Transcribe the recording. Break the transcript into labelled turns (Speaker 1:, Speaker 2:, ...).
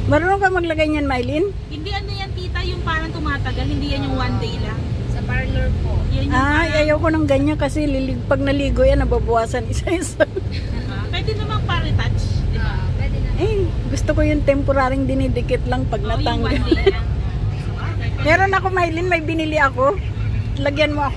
Speaker 1: Marunong ka maglagay niyan, Mylene?
Speaker 2: Hindi ano yan tita, yung parang tumatagal, hindi yan yung one day lang.
Speaker 3: Sa parlor po.
Speaker 2: Yan yung
Speaker 1: Ay,
Speaker 2: parang,
Speaker 1: ayaw ko ng ganyan kasi pag naligo yan, nababawasan isa-isa.
Speaker 2: pwede namang pa-retouch, di ba?
Speaker 3: Pwede na.
Speaker 1: Eh, gusto ko yung temporaring dinidikit lang pag
Speaker 2: Oo, yung one
Speaker 1: natanggal.
Speaker 2: day lang.
Speaker 1: Meron ako, Mylene, may binili ako. Lagyan mo ako.